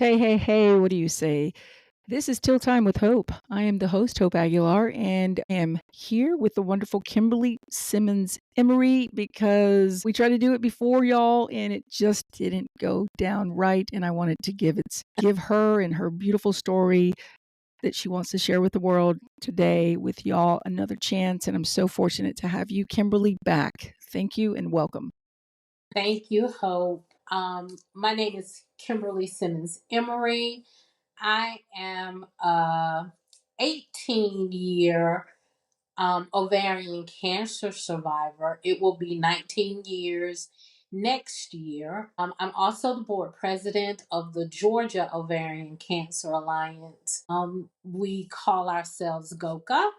Hey, hey, hey, what do you say? This is Till Time with Hope. I am the host, Hope Aguilar, and am here with the wonderful Kimberly Simmons Emory because we tried to do it before, y'all, and it just didn't go down right. And I wanted to give her and her beautiful story that she wants to share with the world today with y'all another chance. And I'm so fortunate to have you, Kimberly, back. Thank you and welcome. Thank you, Hope. My name is Kimberly Simmons Emory. I am a 18-year ovarian cancer survivor. It will be 19 years next year. I'm also the board president of the Georgia Ovarian Cancer Alliance. We call ourselves GOCA.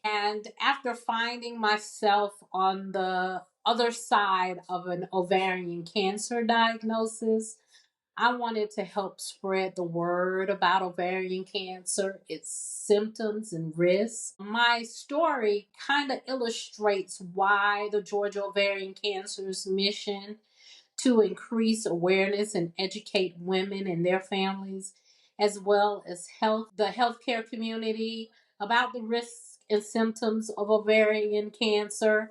And after finding myself on the other side of an ovarian cancer diagnosis, I wanted to help spread the word about ovarian cancer, its symptoms and risks. My story kind of illustrates why the Georgia Ovarian Cancer's mission to increase awareness and educate women and their families, as well as the healthcare community about the risks and symptoms of ovarian cancer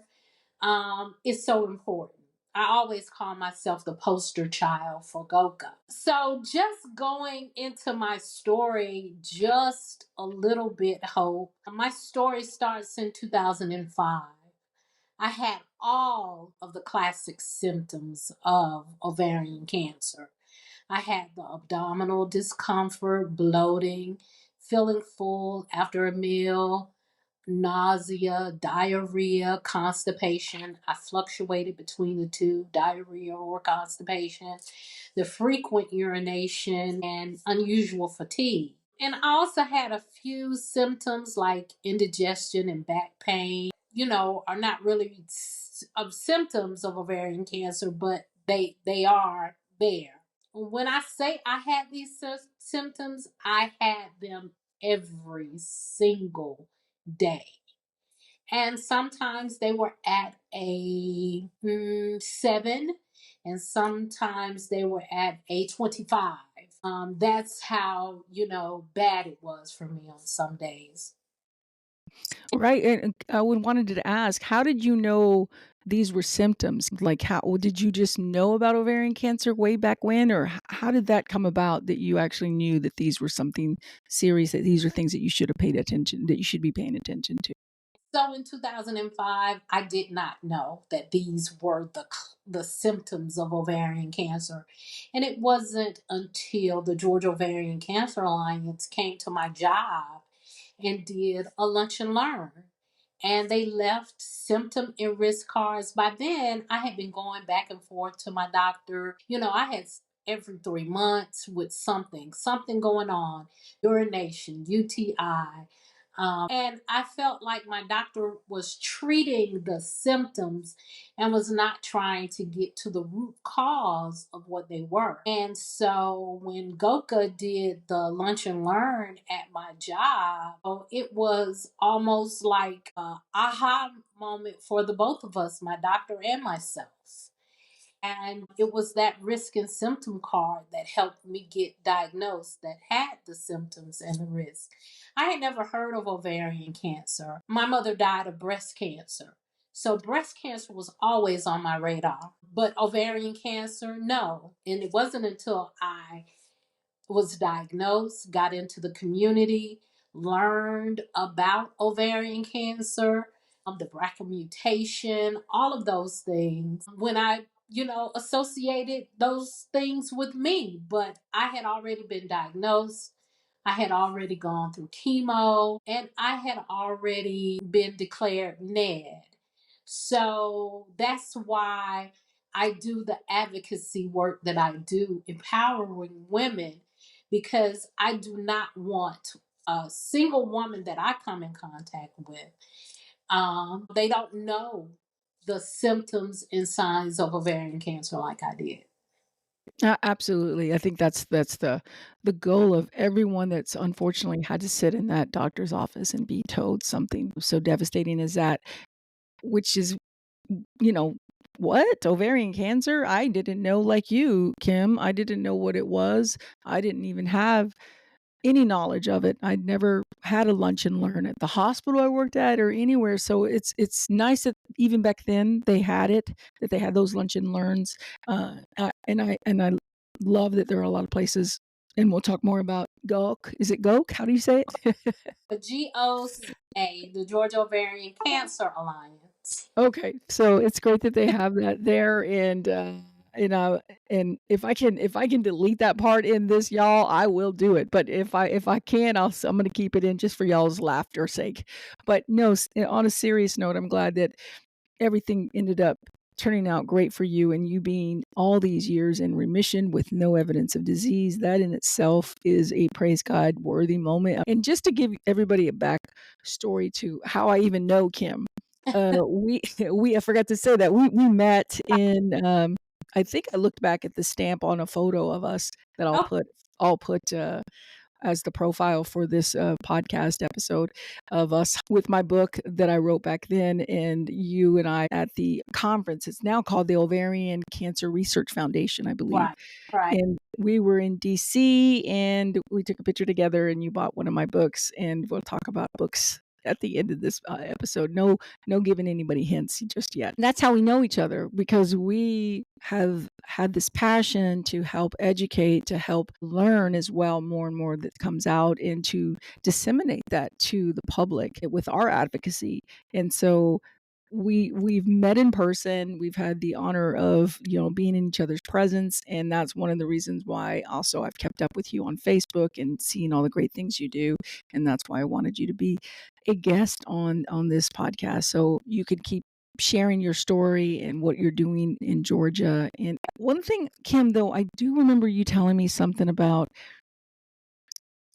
is so important. I always call myself the poster child for GOKA. So, just going into my story just a little bit, Hope. My story starts in 2005. I had all of the classic symptoms of ovarian cancer. I had the abdominal discomfort, bloating, feeling full after a meal, nausea, diarrhea, constipation. I fluctuated between the two, diarrhea or constipation, the frequent urination, and unusual fatigue. And I also had a few symptoms like indigestion and back pain, are not really symptoms of ovarian cancer, but they are there. When I say I had these symptoms, I had them every single day. And sometimes they were at a 7, and sometimes they were at a 25. That's how, bad it was for me on some days. Right, and I wanted to ask, how did you know these were symptoms? Like, how did you just know about ovarian cancer way back when, or how did that come about that you actually knew that these were something serious, that these are things that you should have paid attention, that you should be paying attention to? So in 2005, I did not know that these were the symptoms of ovarian cancer. And it wasn't until the Georgia Ovarian Cancer Alliance came to my job and did a lunch and learn. And they left symptom and risk cards. By then, I had been going back and forth to my doctor. I had every 3 months with something going on, urination, UTI. And I felt like my doctor was treating the symptoms and was not trying to get to the root cause of what they were. And so when Goka did the lunch and learn at my job, it was almost like a aha moment for the both of us, my doctor and myself. And it was that risk and symptom card that helped me get diagnosed that had the symptoms and the risk. I had never heard of ovarian cancer. My mother died of breast cancer. So breast cancer was always on my radar. But ovarian cancer, no. And it wasn't until I was diagnosed, got into the community, learned about ovarian cancer, the BRCA mutation, all of those things. When I, associated those things with me, but I had already been diagnosed. I had already gone through chemo and I had already been declared NED. So that's why I do the advocacy work that I do, empowering women, because I do not want a single woman that I come in contact with. They don't know the symptoms and signs of ovarian cancer like I did. Absolutely, I think that's the goal of everyone that's unfortunately had to sit in that doctor's office and be told something so devastating as that, which is, you know, What? Ovarian cancer? I didn't know, like you, Kim. I didn't know what it was. I didn't even have any knowledge of it. I'd never had a lunch and learn at the hospital I worked at or anywhere. So it's nice that even back then they had it, that they had those lunch and learns. And I love that there are a lot of places. And we'll talk more about GOK. Is it GOK? How do you say it? The GOCA, the Georgia Ovarian Cancer Alliance. Okay, so it's great that they have that there, you know, and if I can delete that part in this, y'all, I will do it. But if I can, I'm gonna keep it in just for y'all's laughter sake. But no, on a serious note, I'm glad that everything ended up turning out great for you and you being all these years in remission with no evidence of disease. That in itself is a praise God worthy moment. And just to give everybody a back story to how I even know Kim, we we I forgot to say that we met in I think I looked back at the stamp on a photo of us that Oh, I'll put as the profile for this podcast episode of us with my book that I wrote back then, and you and I at the conference. It's now called the Ovarian Cancer Research Foundation, I believe. right, right. And we were in DC and we took a picture together, and you bought one of my books, and we'll talk about books at the end of this episode. No giving anybody hints just yet. And that's how we know each other, because we have had this passion to help educate, to help learn as well, more and more that comes out, and to disseminate that to the public with our advocacy. And so we've met in person. We've had the honor of, being in each other's presence, and that's one of the reasons why also I've kept up with you on Facebook and seeing all the great things you do, and that's why I wanted you to be a guest on this podcast so you could keep sharing your story and what you're doing in Georgia. And one thing, Kim, though, I do remember you telling me something about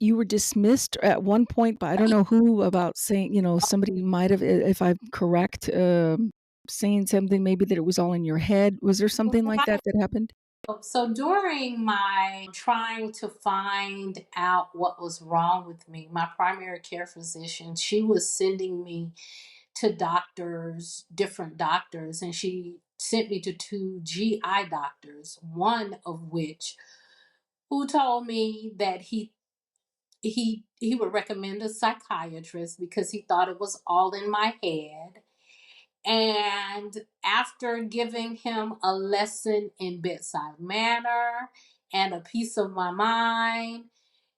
you were dismissed at one point, but I don't know who, about saying, somebody might have, if I'm correct, saying something maybe that it was all in your head. Was there something like Right. that happened? So during my trying to find out what was wrong with me, my primary care physician, she was sending me to doctors, different doctors, and she sent me to two GI doctors, one of which who told me that he would recommend a psychiatrist because he thought it was all in my head. And after giving him a lesson in bedside manner and a piece of my mind,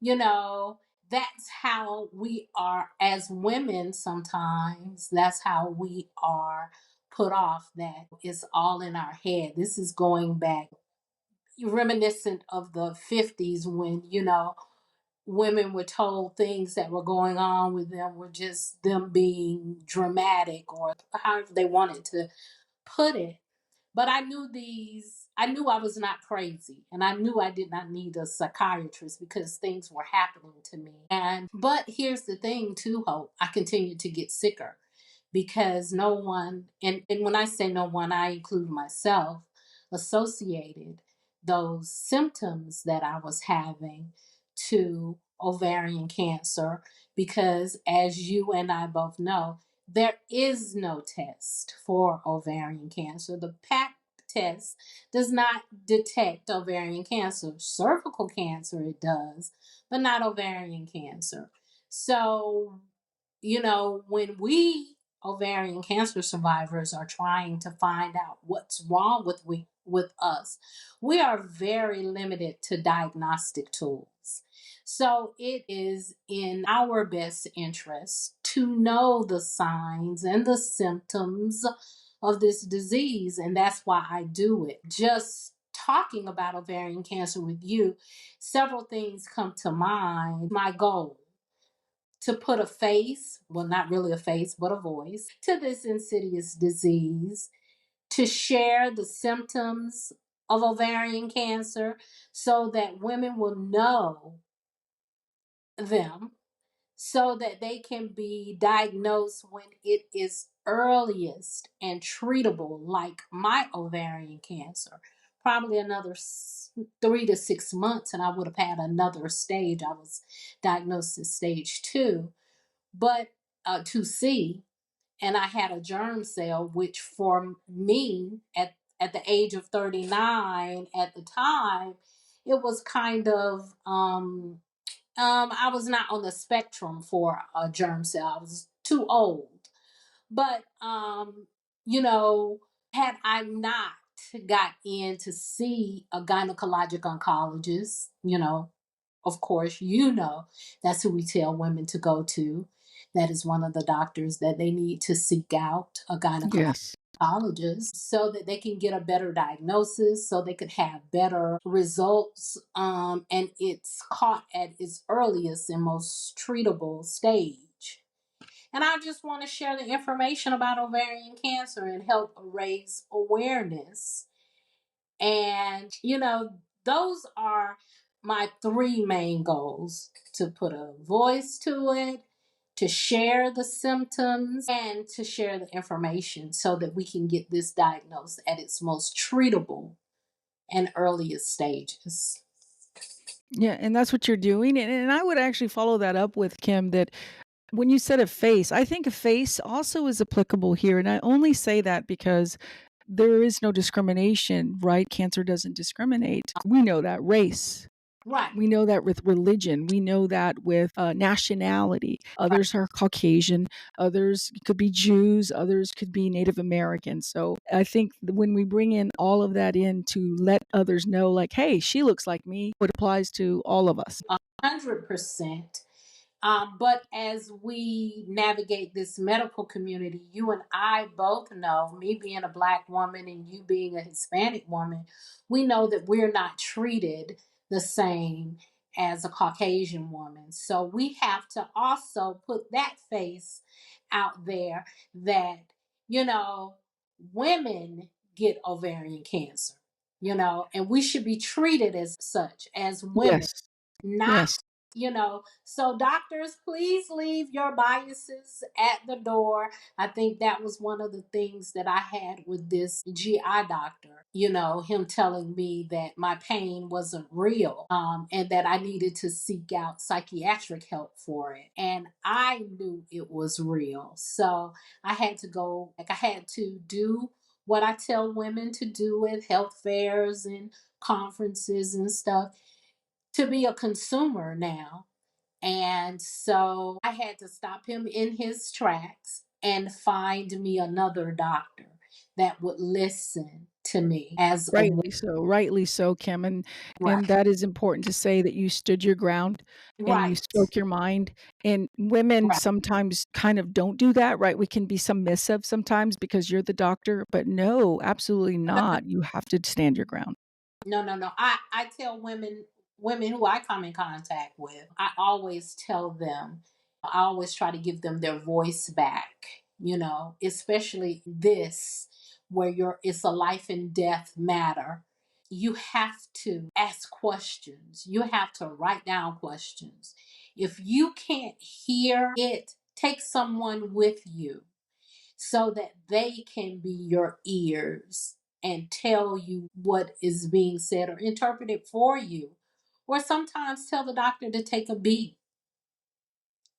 you know, that's how we are as women sometimes. That's how we are put off, that it's all in our head. This is going back reminiscent of the 50s when, women were told things that were going on with them were just them being dramatic, or however they wanted to put it. But I knew I was not crazy, and I knew I did not need a psychiatrist because things were happening to me. But here's the thing too, Hope. I continued to get sicker because no one, and when I say no one, I include myself, associated those symptoms that I was having to ovarian cancer, because as you and I both know, there is no test for ovarian cancer. The PAP test does not detect ovarian cancer. Cervical cancer, it does, but not ovarian cancer. So, when we ovarian cancer survivors are trying to find out what's wrong with us, we are very limited to diagnostic tools. So it is in our best interest to know the signs and the symptoms of this disease, and that's why I do it. Just talking about ovarian cancer with you, several things come to mind. My goal: to put a face, well, not really a face, but a voice to this insidious disease, to share the symptoms of ovarian cancer so that women will know them, so that they can be diagnosed when it is earliest and treatable, like my ovarian cancer. Probably another 3 to 6 months, and I would have had another stage. I was diagnosed as stage two, but 2C, and I had a germ cell, which for me at at the age of 39 at the time, it was kind of I was not on the spectrum for a germ cell. I was too old. But you know, had I not got in to see a gynecologic oncologist, of course, that's who we tell women to go to. That is one of the doctors that they need to seek out, a gynecologist, Yes. so that they can get a better diagnosis, so they could have better results, and it's caught at its earliest and most treatable stage. And I just want to share the information about ovarian cancer and help raise awareness. And, those are my three main goals: to put a voice to it, to share the symptoms, and to share the information so that we can get this diagnosed at its most treatable and earliest stages. Yeah, and that's what you're doing, and I would actually follow that up with, Kim, that when you said a face, I think a face also is applicable here, and I only say that because there is no discrimination, right? Cancer doesn't discriminate. We know that. Race. Right, We know that with religion. We know that with nationality. right. Others are Caucasian. Others could be Jews. Others could be Native American. So I think when we bring in all of that in to let others know, like, hey, she looks like me, it applies to all of us. 100%. But as we navigate this medical community, you and I both know, me being a Black woman and you being a Hispanic woman, we know that we're not treated the same as a Caucasian woman. So we have to also put that face out there that, you know, women get ovarian cancer, and we should be treated as such, as women, Yes. not, Yes. so doctors, please leave your biases at the door. I think that was one of the things that I had with this GI doctor, him telling me that my pain wasn't real, and that I needed to seek out psychiatric help for it. And I knew it was real. So I had to go, like, I had to do what I tell women to do at health fairs and conferences and stuff, to be a consumer now. And so I had to stop him in his tracks and find me another doctor that would listen to me as a woman. Rightly so, Kim, and Right. that is important to say that you stood your ground and you Right. spoke your mind, and women Right. sometimes kind of don't do that, right? We can be submissive sometimes because you're the doctor, but no, absolutely not. You have to stand your ground. No, no, no. I tell women who I come in contact with, I always tell them, I always try to give them their voice back, especially this, where it's a life and death matter. You have to ask questions. You have to write down questions. If you can't hear it, take someone with you so that they can be your ears and tell you what is being said or interpret it for you. Or sometimes tell the doctor to take a beat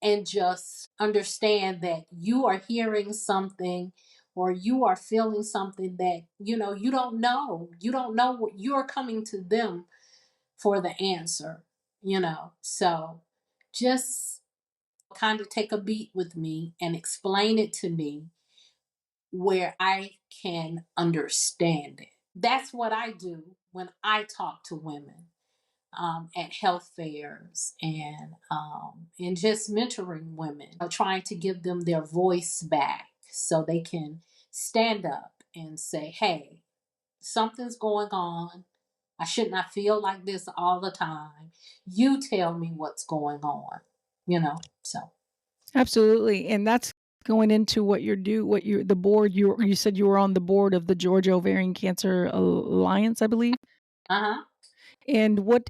and just understand that you are hearing something or you are feeling something that you don't know. You don't know what you're coming to them for the answer, So just kind of take a beat with me and explain it to me where I can understand it. That's what I do when I talk to women, at health fairs and just mentoring women, trying to give them their voice back so they can stand up and say, "Hey, something's going on. I should not feel like this all the time. You tell me what's going on." So. Absolutely, and that's going into what you're the board you said you were on the board of the Georgia Ovarian Cancer Alliance, I believe? Uh huh. And what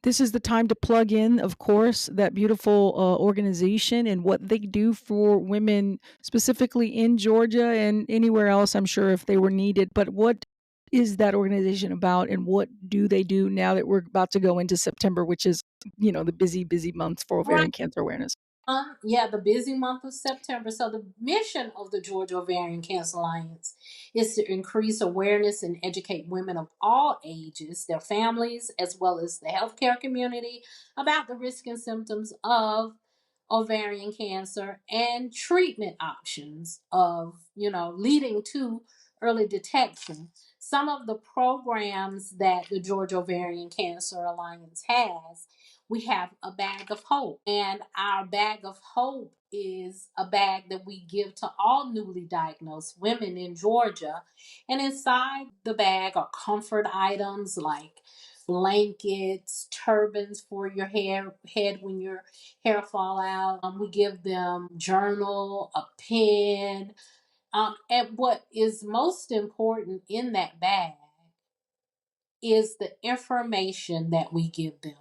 this is the time to plug in, of course, that beautiful organization and what they do for women, specifically in Georgia and anywhere else, I'm sure, if they were needed. But what is that organization about and what do they do now that we're about to go into September, which is, the busy, busy months for Right. ovarian cancer awareness? Yeah, the busy month of September. So the mission of the Georgia Ovarian Cancer Alliance is to increase awareness and educate women of all ages, their families, as well as the healthcare community about the risk and symptoms of ovarian cancer and treatment options of, leading to early detection. Some of the programs that the Georgia Ovarian Cancer Alliance has, we have a bag of hope. And our bag of hope is a bag that we give to all newly diagnosed women in Georgia. And inside the bag are comfort items like blankets, turbans for your head when your hair fall out. We give them journal, a pen, and what is most important in that bag is the information that we give them.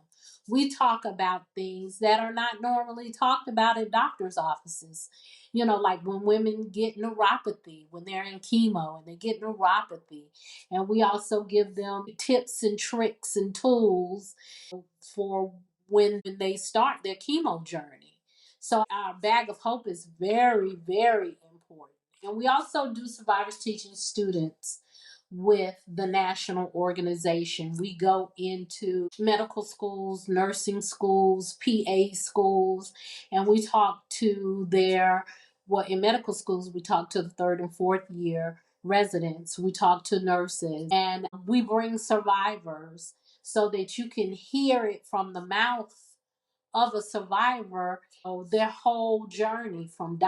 We talk about things that are not normally talked about in doctors' offices. Like when women get neuropathy, when they're in chemo and they get neuropathy. And we also give them tips and tricks and tools for when they start their chemo journey. So our bag of hope is very, very important. And we also do survivors teaching students with the national organization. We go into medical schools, nursing schools, PA schools, and we talk to in medical schools, we talk to the third and fourth year residents, we talk to nurses, and we bring survivors so that you can hear it from the mouth of a survivor, their whole journey from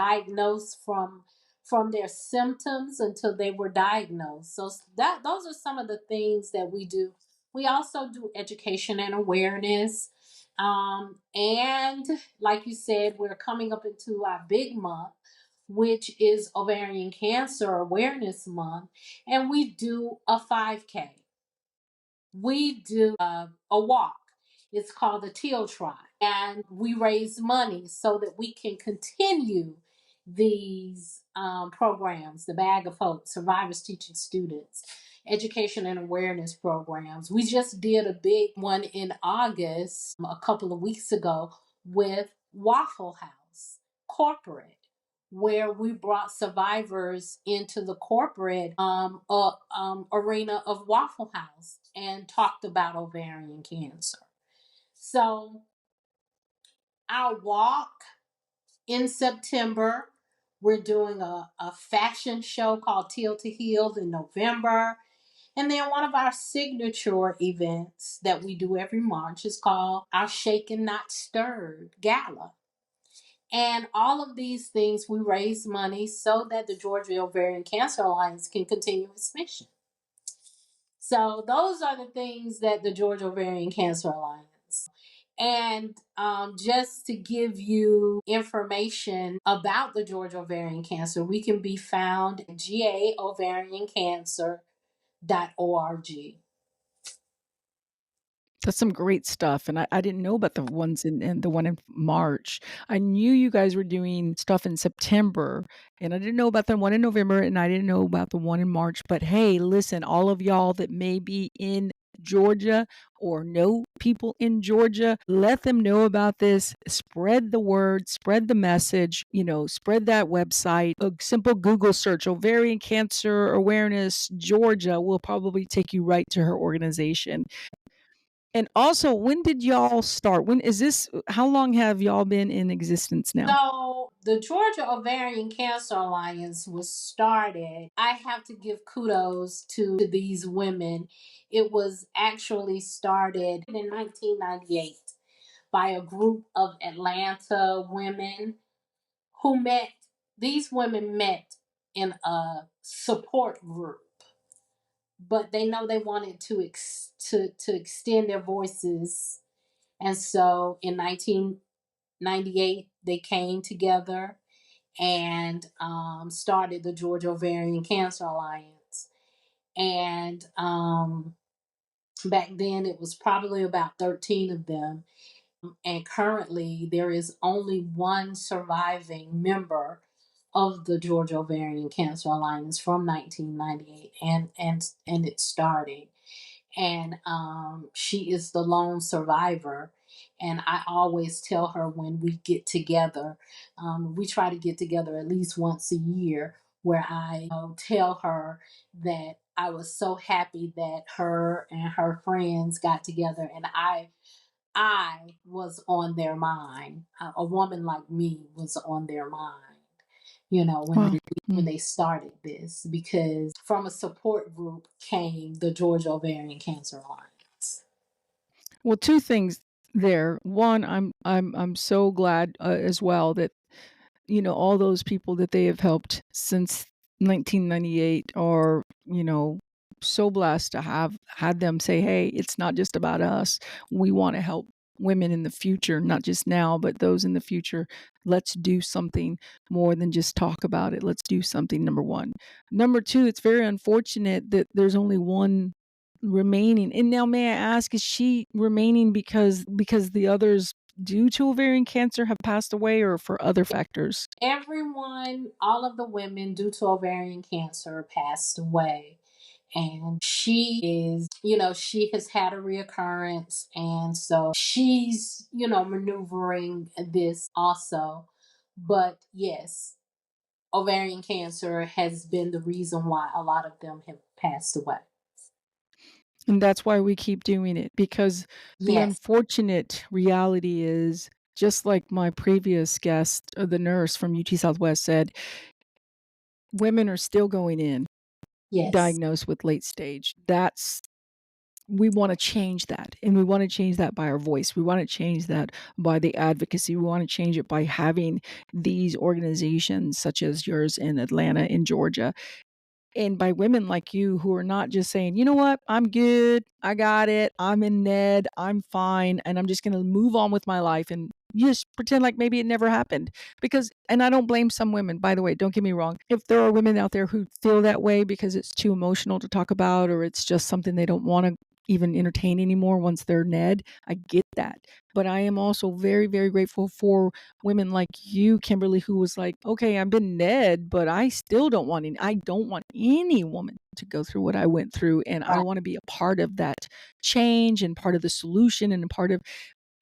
their symptoms until they were diagnosed. So that those are some of the things that we do. We also do education and awareness. And like you said, we're coming up into our big month, which is Ovarian Cancer Awareness Month, and we do a 5K. We do a walk. It's called the Teal, and we raise money so that we can continue these programs, the Bag of Hope, Survivors Teaching Students, education and awareness programs. We just did a big one in August, a couple of weeks ago, with Waffle House Corporate, where we brought survivors into the corporate arena of Waffle House and talked about ovarian cancer. So, our walk in September, we're doing a fashion show called Teal to Heal in November. And then one of our signature events that we do every March is called our Shaken Not Stirred Gala. And all of these things, we raise money so that the Georgia Ovarian Cancer Alliance can continue its mission. So those are the things that the Georgia Ovarian Cancer Alliance. And just to give you information about the Georgia ovarian cancer, we can be found at gaovariancancer.org. That's some great stuff, and I didn't know about the ones in the one in March. I knew you guys were doing stuff in September, and I didn't know about the one in November, and I didn't know about the one in March. But hey, listen, all of y'all that may be in Georgia or know people in Georgia, let them know about this. Spread the word, spread the message, spread that website. A simple Google search, Ovarian Cancer Awareness Georgia, will probably take you right to her organization. And also, when did y'all start? When is this? How long have y'all been in existence now? So, the Georgia Ovarian Cancer Alliance was started. I have to give kudos to these women. It was actually started in 1998 by a group of Atlanta women who met. These women met in a support group, but they know they wanted to extend their voices, and so in 1998 they came together and started the Georgia Ovarian Cancer Alliance. And back then it was probably about 13 of them. And currently there is only one surviving member of the Georgia Ovarian Cancer Alliance from 1998, and it's starting. And she is the lone survivor. And I always tell her when we get together, we try to get together at least once a year, where I tell her that I was so happy that her and her friends got together, and I was on their mind. A woman like me was on their mind, Wow. when Mm. they started this, because from a support group came the Georgia Ovarian Cancer Alliance. Well, 2 things there. One, I'm so glad, as well that, all those people that they have helped since 1998 are, so blessed to have had them say, "Hey, it's not just about us. We wanna help women in the future, not just now, but those in the future. Let's do something more than just talk about it. Let's do something," number 1. Number 2, it's very unfortunate that there's only 1 remaining. And now may I ask, is she remaining because the others due to ovarian cancer have passed away or for other factors? Everyone, all of the women due to ovarian cancer passed away. And she has had a reoccurrence. And so she's, maneuvering this also. But yes, ovarian cancer has been the reason why a lot of them have passed away. And that's why we keep doing it, because the Yes, unfortunate reality is, just like my previous guest, the nurse from UT Southwest said, women are still going in yes. diagnosed with late stage. We wanna change that, and we wanna change that by our voice. We wanna change that by the advocacy. We wanna change it by having these organizations such as yours in Atlanta, in Georgia, and by women like you who are not just saying, "You know what? I'm good. I got it. I'm in Ned. I'm fine, and I'm just gonna move on with my life," and you just pretend like maybe it never happened. Because and I don't blame some women, by the way, don't get me wrong. If there are women out there who feel that way because it's too emotional to talk about or it's just something they don't wanna even entertain anymore once they're Ned, I get that. But I am also very, very grateful for women like you, Kimberly, who was like, "Okay, I've been Ned, but I still I don't want any woman to go through what I went through, and I Right. wanna be a part of that change and part of the solution and a part of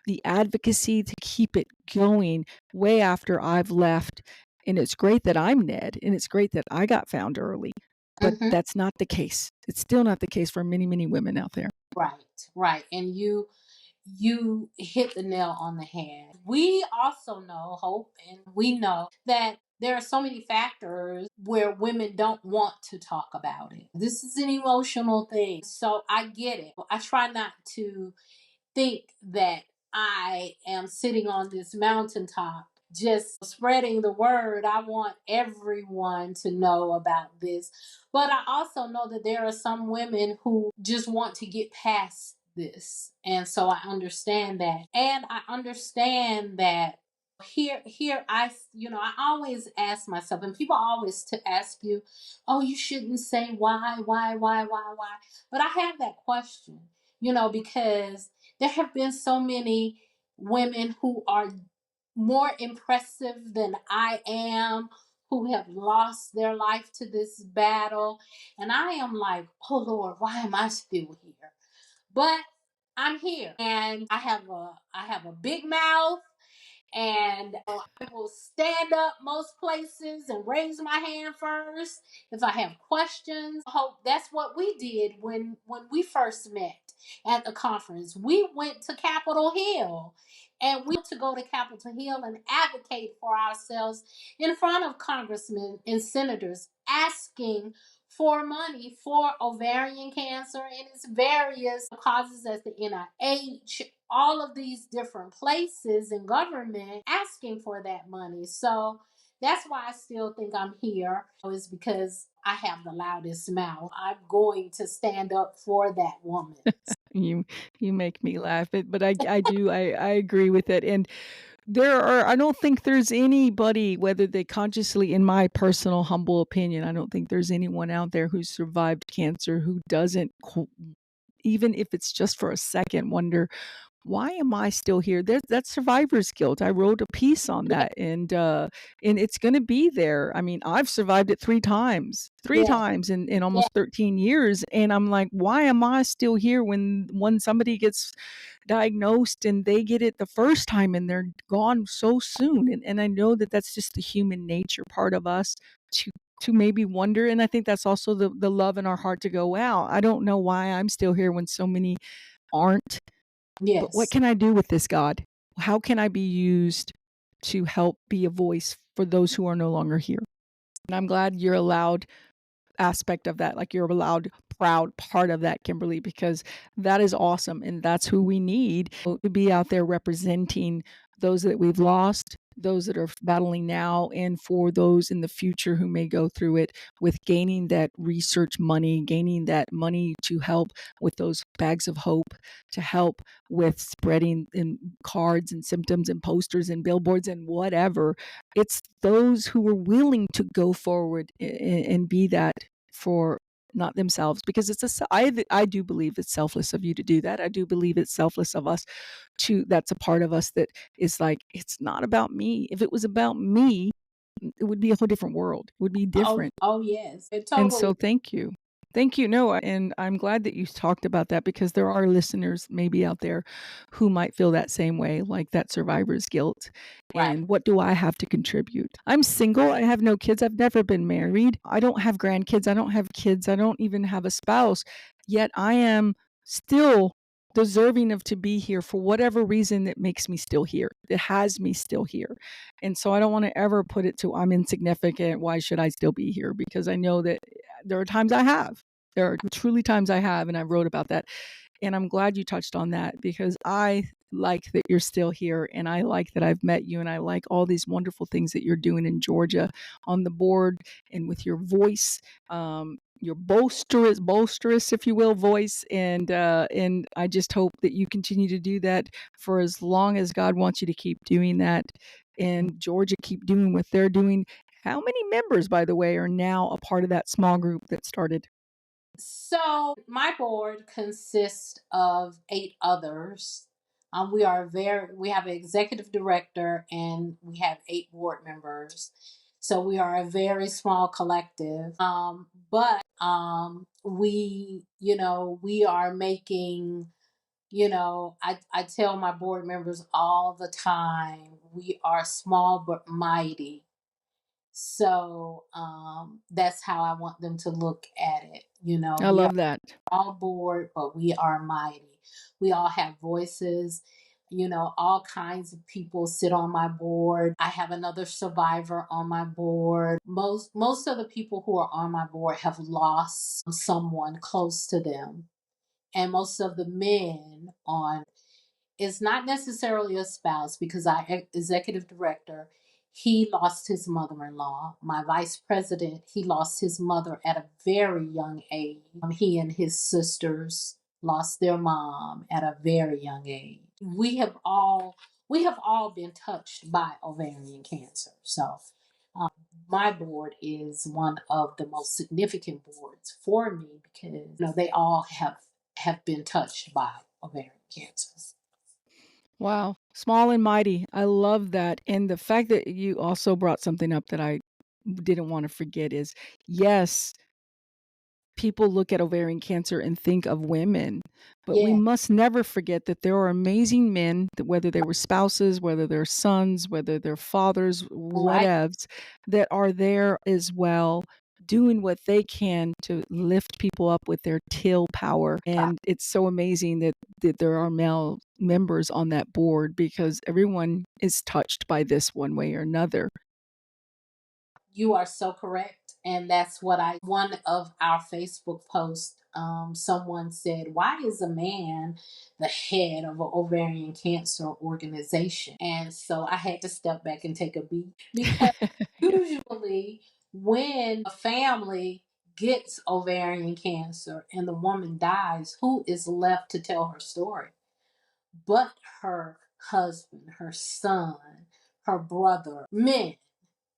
the advocacy to keep it going way after I've left." And it's great that I'm Ned, and it's great that I got found early, but Hmm. that's not the case. It's still not the case for many, many women out there. Right, right. And you hit the nail on the head. We also know, Hope, and we know that there are so many factors where women don't want to talk about it. This is an emotional thing. So I get it. I try not to think that I am sitting on this mountaintop just spreading the word. I want everyone to know about this. But I also know that there are some women who just want to get past this. And so I understand that. And I understand that I always ask myself, and people always to ask you, oh, you shouldn't say why. But I have that question, because there have been so many women who are more impressive than I am, who have lost their life to this battle. And I am like, oh Lord, why am I still here? But I'm here, and I have a big mouth, and I will stand up most places and raise my hand first if I have questions. Hope that's what we did when we first met at the conference. We went to Capitol Hill, and we to go to Capitol Hill and advocate for ourselves in front of congressmen and senators, asking for money for ovarian cancer and its various causes as the NIH, all of these different places in government asking for that money. So that's why I still think I'm here, is because I have the loudest mouth. I'm going to stand up for that woman. You you make me laugh, but I do I agree with it, and I don't think there's anybody, whether they consciously in my personal humble opinion, I don't think there's anyone out there who's survived cancer who doesn't even if it's just for a second, wonder, why am I still here? That's survivor's guilt. I wrote a piece on Yeah, that, and it's going to be there. I mean, I've survived it three yeah, times in yeah. almost 13 years, and I'm like, why am I still here when somebody gets diagnosed and they get it the first time and they're gone so soon? And I know that that's just the human nature part of us to to maybe wonder, and I think that's also the love in our heart to go, wow, I don't know why I'm still here when so many aren't, but what Yes. can I do with this, God? How can I be used to help be a voice for those who are no longer here? And I'm glad you're allowed aspect of that, like you're allowed proud part of that, Kimberly, because that is awesome. And that's who we need to be out there representing those that we've lost, those that are battling now, and for those in the future who may go through it, with gaining that research money, gaining that money to help with those bags of hope, to help with spreading in cards and symptoms and posters and billboards and whatever. It's those who are willing to go forward and be that for not themselves, because I do believe it's selfless of you to do that. I do believe it's selfless of us to that's a part of us that is like, it's not about me. If it was about me, it would be a whole different world. It would be Oh, different. oh yes. It And totally. so thank you. Thank you. No, and I'm glad that you talked about that, because there are listeners maybe out there who might feel that same way, like that survivor's guilt. Right. And what do I have to contribute? I'm single. I have no kids. I've never been married. I don't have grandkids. I don't have kids. I don't even have a spouse. Yet I am still deserving of to be here for whatever reason that makes me still here. That has me still here. And so I don't want to ever put it to I'm insignificant. Why should I still be here? Because I know that there are times I have. There are truly times I have, and I wrote about that. And I'm glad you touched on that, because I like that you're still here, and I like that I've met you, and I like all these wonderful things that you're doing in Georgia on the board and with your voice, your boisterous, if you will, voice, and I just hope that you continue to do that for as long as God wants you to keep doing that, and Georgia keep doing what they're doing. How many members, by the way, are now a part of that small group that started? So my board consists of 8 others. We have an executive director and we have 8 board members. So we are a very small collective. But we are making, I tell my board members all the time, we are small but mighty. So that's how I want them to look at it. I We are love that. all bored, but we are mighty. We all have voices. All kinds of people sit on my board. I have another survivor on my board. Most of the people who are on my board have lost someone close to them. And most of the men on is not necessarily a spouse, because our executive director, he lost his mother-in-law. My vice president, he lost his mother at a very young age. He and his sisters lost their mom at a very young age. We have all been touched by ovarian cancer. So um, my board is one of the most significant boards for me, because they all have been touched by ovarian cancer. Wow. Small and mighty. I love that. And the fact that you also brought something up that I didn't want to forget is, yes, people look at ovarian cancer and think of women, but we Yeah. must never forget that there are amazing men, that whether they were spouses, whether they're sons, whether they're fathers, Right. whatevs, that are there as well, doing what they can to lift people up with their Teal power. And it's so amazing that there are male members on that board, because everyone is touched by this one way or another. You are so correct. And that's what one of our Facebook posts, someone said, why is a man the head of an ovarian cancer organization? And so I had to step back and take a beat, because Yeah. usually when a family gets ovarian cancer and the woman dies, who is left to tell her story but her husband, her son, her brother, men?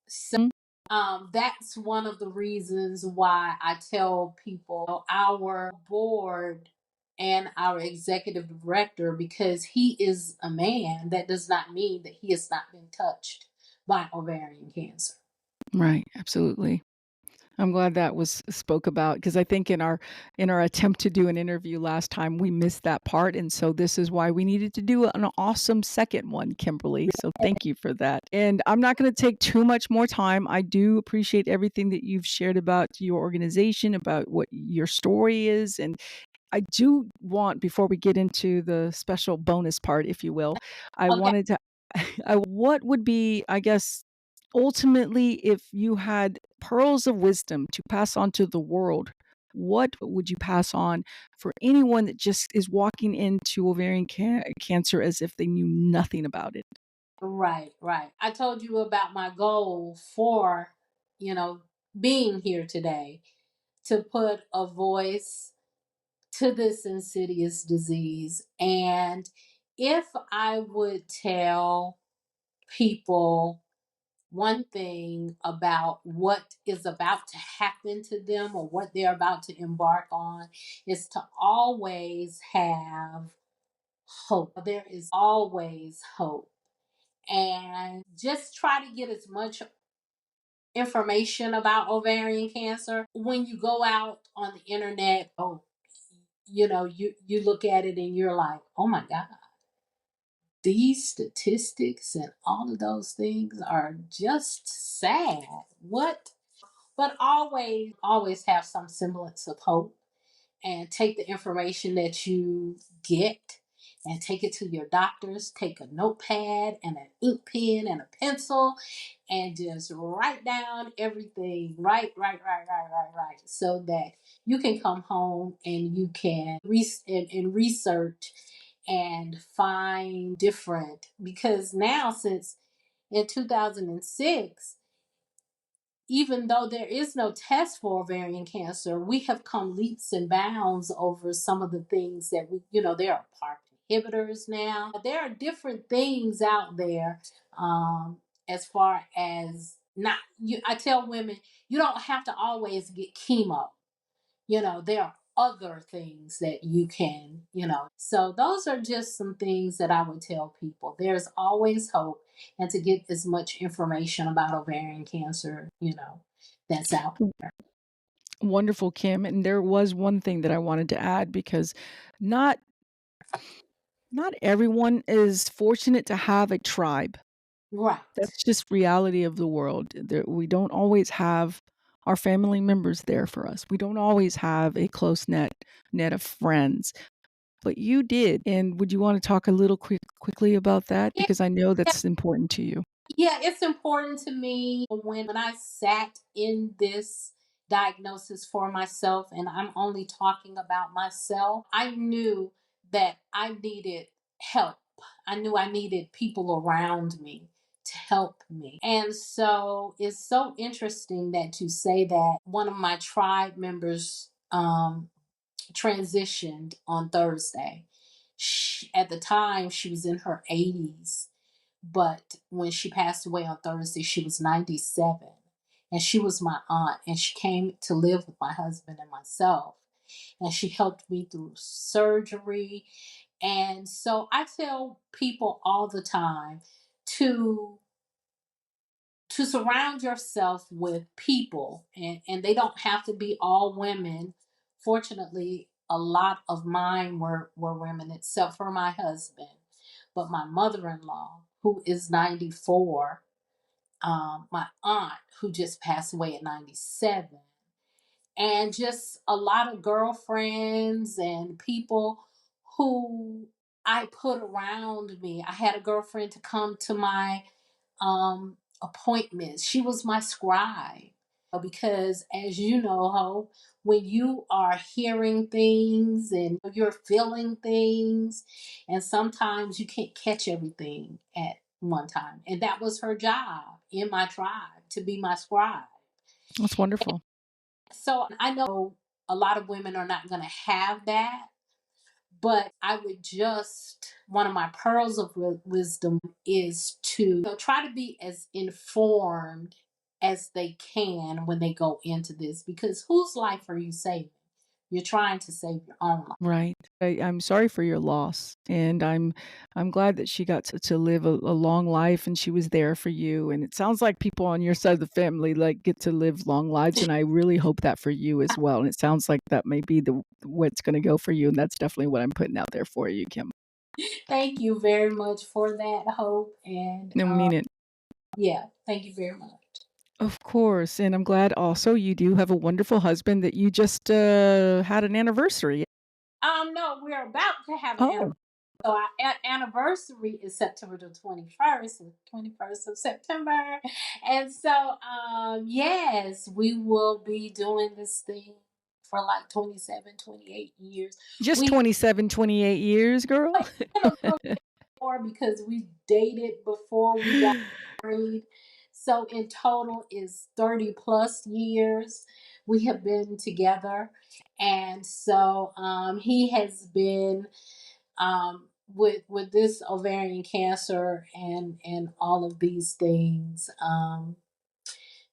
So Mhm. that's one of the reasons why I tell people our board and our executive director, because he is a man, that does not mean that he has not been touched by ovarian cancer. Right, absolutely. I'm glad that was spoke about because I think in our attempt to do an interview last time, we missed that part, and so this is why we needed to do an awesome second one, Kimberly, so thank you for that. And I'm not gonna take too much more time. I do appreciate everything that you've shared about your organization, about what your story is, and I do want, before we get into the special bonus part, if you will, I Okay. wanted to what would be, I guess, ultimately, if you had pearls of wisdom to pass on to the world, what would you pass on for anyone that just is walking into ovarian cancer as if they knew nothing about it? Right, right. I told you about my goal for, you know, being here today, to put a voice to this insidious disease. And if I would tell people one thing about what is about to happen to them or what they're about to embark on, is to always have hope. There is always hope. And just try to get as much information about ovarian cancer. When you go out on the internet, you look at it and you're like, oh my God, these statistics and all of those things are just sad. What? But always have some semblance of hope, and take the information that you get and take it to your doctors. Take a notepad and an ink pen and a pencil and just write down everything. Right, so that you can come home and you can and research and find different, because now, since in 2006, even though there is no test for ovarian cancer, we have come leaps and bounds over some of the things that there are PARP inhibitors now. There are different things out there, as far as not, I tell women, you don't have to always get chemo. There are other things that you can, so those are just some things that I would tell people. There's always hope, and to get as much information about ovarian cancer, that's out there. Wonderful, Kim. And there was one thing that I wanted to add because not not everyone is fortunate to have a tribe. Right. That's just reality of the world. We don't always have our family members there for us. We don't always have a close net of friends, but you did. And would you want to talk a little quickly about that Yeah, because I know that's important to you? yeah, it's important to me. When I sat in this diagnosis for myself, and I'm only talking about myself, I knew that I needed help. I knew I needed people around me to help me. And so it's so interesting that you say that. One of my tribe members transitioned on Thursday. At the time, she was in her 80s, but when she passed away on Thursday, she was 97. And she was my aunt, and she came to live with my husband and myself. And she helped me through surgery. And so I tell people all the time to surround yourself with people, and they don't have to be all women. Fortunately, a lot of mine were women, except for my husband. But my mother-in-law, who is 94, my aunt, who just passed away at 97, and just a lot of girlfriends and people who I put around me. I had a girlfriend to come to my appointments. She was my scribe. Because, as you know, Hope, when you are hearing things and you're feeling things, and sometimes you can't catch everything at one time. And that was her job in my tribe, to be my scribe. That's wonderful. So I know a lot of women are not going to have that, but I would just, one of my pearls of wisdom is to try to be as informed as they can when they go into this, because whose life are you saving? You're trying to save your own life. Right. I'm sorry for your loss, and I'm glad that she got to live a long life and she was there for you, and it sounds like people on your side of the family, like, get to live long lives, and I really hope that for you as well, and it sounds like that may be the way it's gonna go for you, and that's definitely what I'm putting out there for you, Kim. Thank you very much for that, Hope. And I mean it. yeah, thank you very much. Of course, and I'm glad also you do have a wonderful husband that you just, had an anniversary. No, we're about to have an Oh, anniversary. So our anniversary is September the 21st, the 21st of September. And so, yes, we will be doing this thing for like 27, 28 years. just We 27, 28 years, girl? had a little more because we dated before we got married. So in total is 30 plus years we have been together. And so he has been with this ovarian cancer and all of these things.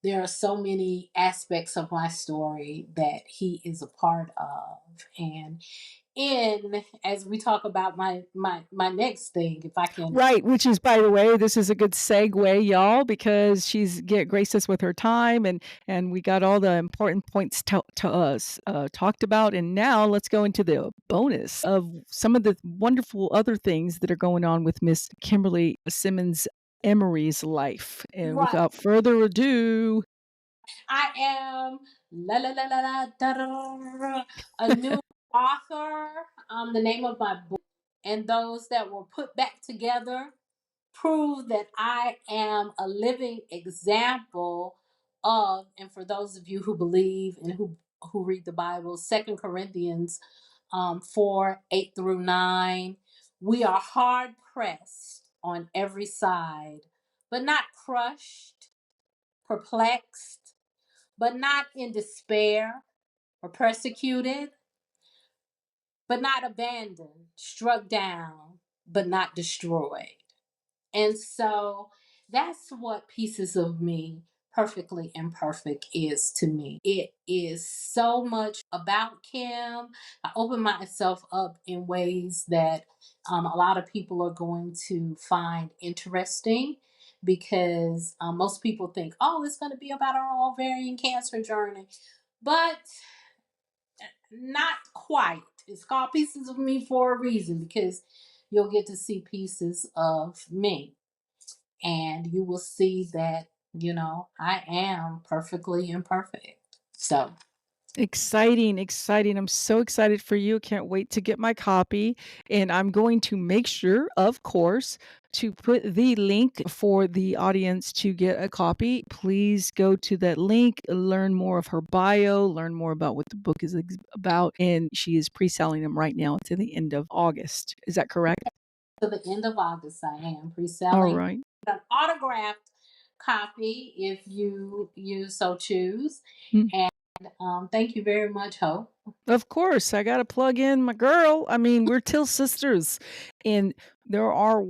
There are so many aspects of my story that he is a part of. And in as we talk about my next thing, if I can. Right, which is, by the way, this is a good segue, y'all, because she's get graced us with her time, and we got all the important points to us talked about, and now let's go into the bonus of some of the wonderful other things that are going on with Miss Kimberly Simmons Emory's life. And Right. without further ado, I am la la la la la da, da, da, da, a new author. The name of my book and those that were put back together prove that I am a living example of, and for those of you who believe and who read the Bible, Second Corinthians 4, 8 through 9. We are hard pressed on every side, but not crushed, perplexed, but not in despair, or persecuted, but not abandoned, struck down, but not destroyed. And so that's what Pieces of Me Perfectly Imperfect is to me. It is so much about Kim. I open myself up in ways that a lot of people are going to find interesting because most people think, oh, it's going to be about our ovarian cancer journey. But not quite. It's called Pieces of Me for a reason because you'll get to see pieces of me and you will see that, I am perfectly imperfect. So, exciting, exciting. I'm so excited for you. Can't wait to get my copy. And I'm going to make sure, of course, to put the link for the audience to get a copy. Please go to that link, learn more of her bio, learn more about what the book is about. And she is pre selling them right now to the end of August. Is that correct? to the end of August, I am pre All selling right. an autographed copy if you so choose. Mm. And thank you very much, Hope. Of course, I got to plug in my girl. I mean, we're Till sisters, and there are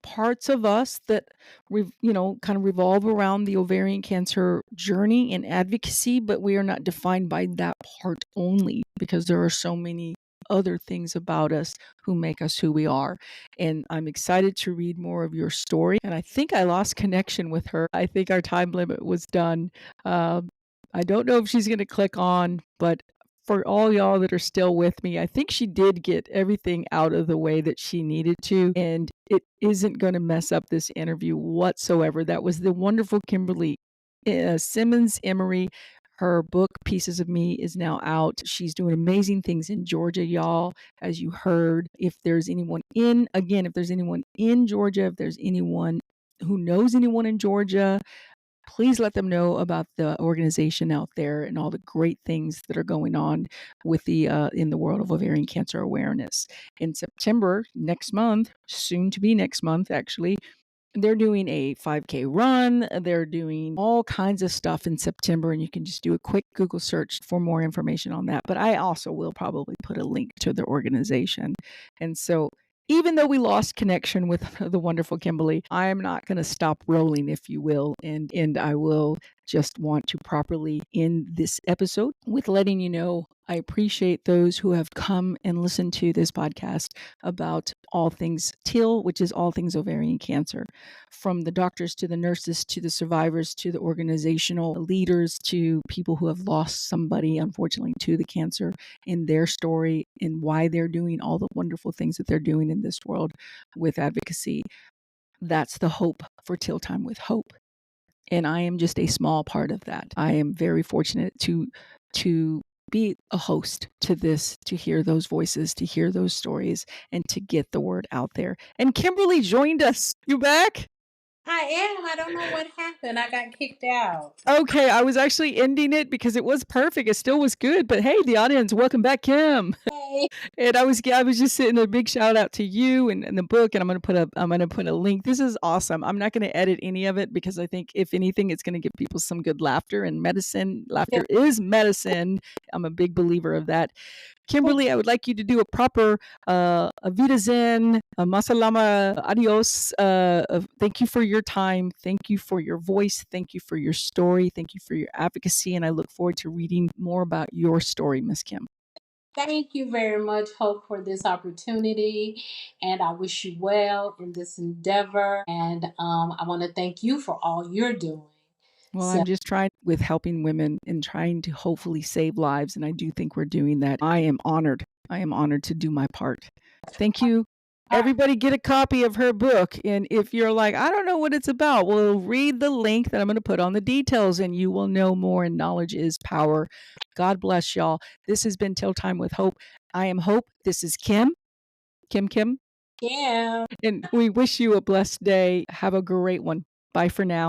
parts of us that kind of revolve around the ovarian cancer journey and advocacy, but we are not defined by that part only because there are so many other things about us who make us who we are. And I'm excited to read more of your story. And I think I lost connection with her. I think our time limit was done. Um, I don't know if she's going to click on, but for all y'all that are still with me, I think she did get everything out of the way that she needed to, and it isn't going to mess up this interview whatsoever. That was the wonderful Kimberly Simmons Emory. Her book, Pieces of Me, is now out. She's doing amazing things in Georgia, y'all, as you heard. If there's anyone if there's anyone in Georgia, if there's anyone who knows anyone in Georgia, please let them know about the organization out there and all the great things that are going on with the in the world of ovarian cancer awareness. In September next month, soon to be next month actually, they're doing a 5K run. They're doing all kinds of stuff in September, and you can just do a quick Google search for more information on that. But I also will probably put a link to the organization. And so, even though we lost connection with the wonderful Kimberly, I am not going to stop rolling, if you will. And I will just want to properly end this episode with letting you know I appreciate those who have come and listened to this podcast about all things Teal, which is all things ovarian cancer, from the doctors to the nurses to the survivors to the organizational leaders to people who have lost somebody, unfortunately, to the cancer, in their story and why they're doing all the wonderful things that they're doing in this world with advocacy. That's the hope for Teal Time with Hope. And I am just a small part of that. I am very fortunate to be a host to this, to hear those voices, to hear those stories, and to get the word out there. And Kimberly joined us. You back? I am. I don't know what happened. I got kicked out. Okay, I was actually ending it because it was perfect. It still was good. But hey, the audience, welcome back, Kim. Hey. And I was just sitting a big shout out to you and the book, and I'm gonna put a link. This is awesome. I'm not gonna edit any of it because I think if anything, it's gonna give people some good laughter and medicine. Laughter is medicine. I'm a big believer of that. Kimberly, I would like you to do a proper Avita Zen, Masalama, Adios. Thank you for your time. Thank you for your voice. Thank you for your story. Thank you for your advocacy. And I look forward to reading more about your story, Miss Kim. Thank you very much, Hope, for this opportunity. And I wish you well in this endeavor. And I want to thank you for all you're doing. Well, So, I'm just trying with helping women and trying to hopefully save lives. And I do think we're doing that. I am honored. I am honored to do my part. Thank you. Everybody get a copy of her book. And if you're like, I don't know what it's about, well, read the link that I'm going to put on the details and you will know more. And knowledge is power. God bless y'all. This has been Till Time with Hope. I am Hope. This is Kim. Kim. yeah. And we wish you a blessed day. Have a great one. Bye for now.